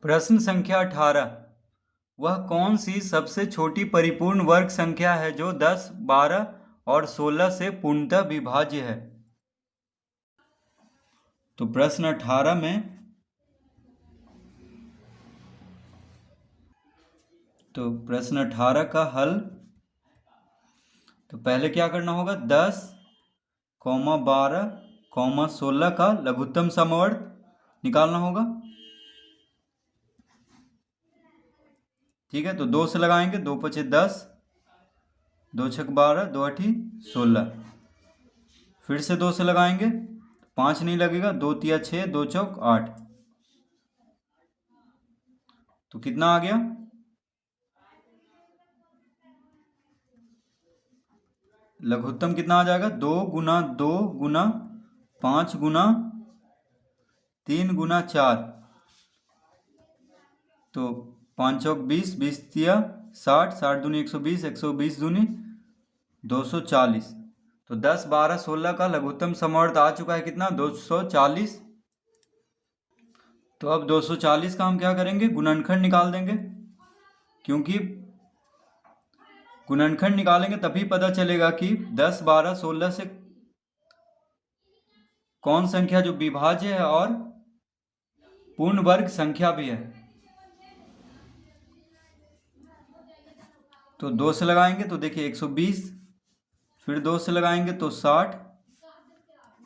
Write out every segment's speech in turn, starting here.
प्रश्न संख्या 18। वह कौन सी सबसे छोटी परिपूर्ण वर्ग संख्या है जो 10, 12 और 16 से पूर्णतः विभाज्य है? तो प्रश्न 18 में प्रश्न 18 का हल, तो पहले क्या करना होगा, 10, 12, 16 का लघुत्तम समवर्ग निकालना होगा। ठीक है, तो 2 से लगाएंगे, 2 पचे 10, 2 छक 12, 2 अठी 16। फिर से 2 से लगाएंगे, 5 नहीं लगेगा, 2 तिया 6, 2 चौक 8। तो कितना आ गया, लघुत्तम कितना आ जाएगा, 2 गुना 2 गुना 5 गुना 3 गुना 4। तो 5 चौक 20, 20 तिया 60, 60 दूनी 120, 120 दूनी 240। तो 10, 12, 16 का लघुत्तम समवर्ग आ चुका है कितना, 240। तो अब 240 का हम क्या करेंगे, गुणनखंड निकाल देंगे, क्योंकि गुणनखंड निकालेंगे तभी पता चलेगा कि 10, 12, 16 से कौन संख्या जो विभाज्य है और पूर्ण वर्ग संख्या भी है। तो 2 से लगाएंगे तो देखिए 120, फिर 2 से लगाएंगे तो 60,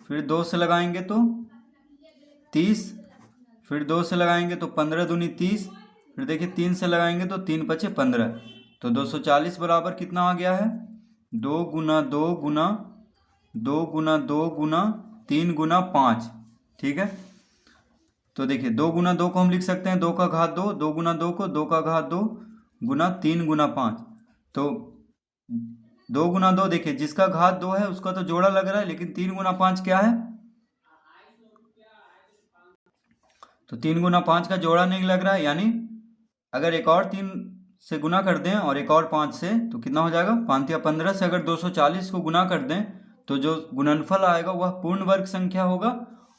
फिर 2 से लगाएंगे तो 30, फिर 2 से लगाएंगे तो 15 दूनी 30, फिर देखिए 3 से लगाएंगे तो 3 पचे 15। तो 240 बराबर कितना आ गया है, 2 गुना 2 गुना 2 गुना 2 गुना 3 गुना 5। ठीक है, तो देखिए 2 गुना 2 को हम लिख सकते हैं 2 का घात 2, 2 गुना 2 को 2 का घात 2 गुना 3 गुना 5। तो 2 गुना 2 देखिए जिसका घात 2 है उसका तो जोड़ा लग रहा है, लेकिन 3 गुना 5 क्या है, तो 3 गुना 5 का जोड़ा नहीं लग रहा है। यानी अगर एक और 3 से गुना कर दें और एक और 5 से, तो कितना हो जाएगा, 5 या 15 से अगर 240 को गुना कर दें तो जो गुणनफल आएगा वह पूर्ण वर्ग संख्या होगा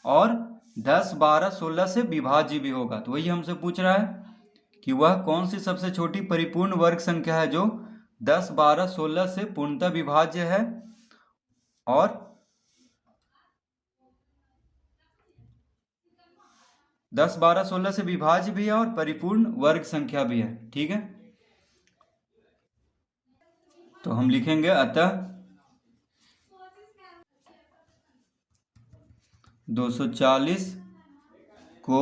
और 10, 12, 16 से विभाज्य भी होगा। तो वही हमसे पूछ रहा है कि वह कौन सी सबसे छोटी परिपूर्ण वर्ग संख्या है जो 10, 12, 16 से पूर्णतः विभाज्य है और 10, 12, 16 से विभाज्य भी है और परिपूर्ण वर्ग संख्या भी है। ठीक है, तो हम लिखेंगे अतः 240 को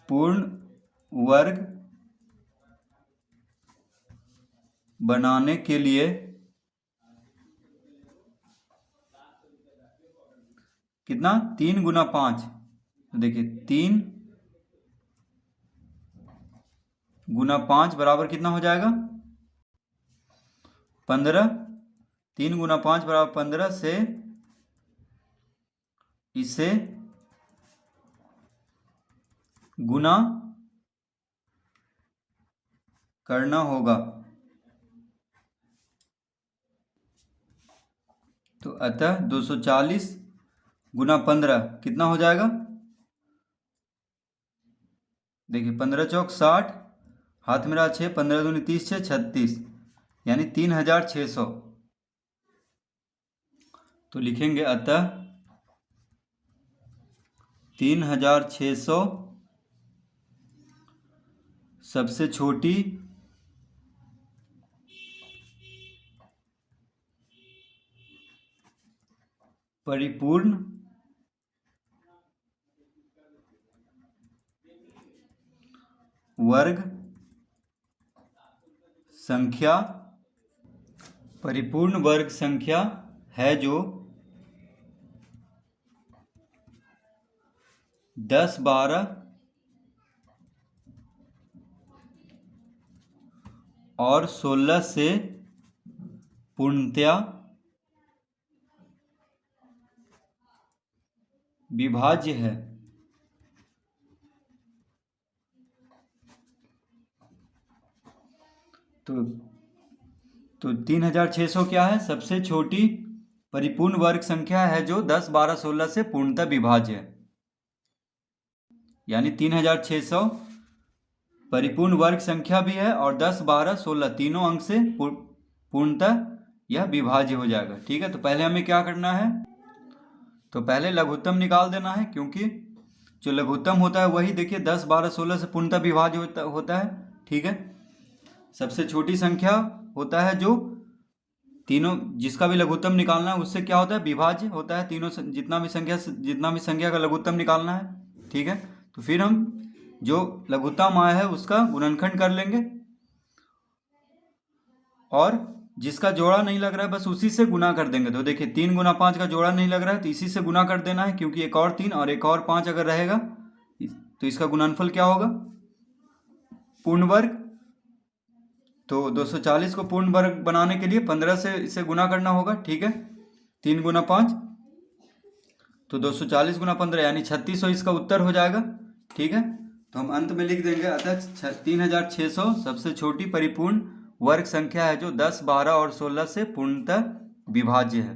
पूर्ण वर्ग बनाने के लिए कितना, 3 गुना 5। तो देखिए 3 गुना 5 बराबर कितना हो जाएगा, 15। 3 गुना 5 बराबर 15 से इसे गुना करना होगा। तो अतः 240 गुना 15 कितना हो जाएगा, देखिए 15 चौक 60, हाथ में रहा 6, 15 दूनी 30, 6 36, यानी 3600। तो लिखेंगे अतः 3600 सबसे छोटी परिपूर्ण वर्ग संख्या, परिपूर्ण वर्ग संख्या है जो 10, 12 और 16 से पूर्णतया विभाज्य है। तो 3600 क्या है, सबसे छोटी परिपूर्ण वर्ग संख्या है जो 10, 12, 16 से पूर्णतः विभाज्य है। यानी 3600 परिपूर्ण वर्ग संख्या भी है और 10, 12, 16 तीनों अंक से पूर्णतः यह विभाज्य हो जाएगा। ठीक है, तो पहले हमें क्या करना है, तो पहले लघुत्तम निकाल देना है, क्योंकि जो लघुत्तम होता है वही देखिए 10, 12, 16 से पूर्णतः विभाज्य होता है। ठीक है, सबसे छोटी संख्या होता है जो तीनों, जिसका भी लघुत्तम निकालना है उससे क्या होता है, विभाज्य होता है। तीनों जितना भी संख्या का लघुत्तम निकालना है। ठीक है, तो फिर हम जो लघुत्तम आया है उसका गुणनखंड कर लेंगे और जिसका जोड़ा नहीं लग रहा है बस उसी से गुना कर देंगे। तो देखिए 3 गुना 5 का जोड़ा नहीं लग रहा है तो इसी से गुना कर देना है, क्योंकि एक और 3 और एक और 5 अगर रहेगा तो इसका गुणनफल क्या होगा, पूर्ण वर्ग। तो 240 को पूर्ण वर्ग बनाने के लिए 15 से इसे गुना करना होगा। ठीक है, 3 गुना 5 तो 240 गुना 15 यानी 3600 इसका उत्तर हो जाएगा। ठीक है, तो हम अंत में लिख देंगे अतः 3600 सबसे छोटी परिपूर्ण वर्ग संख्या है जो 10, 12 और 16 से पूर्णतः विभाज्य है।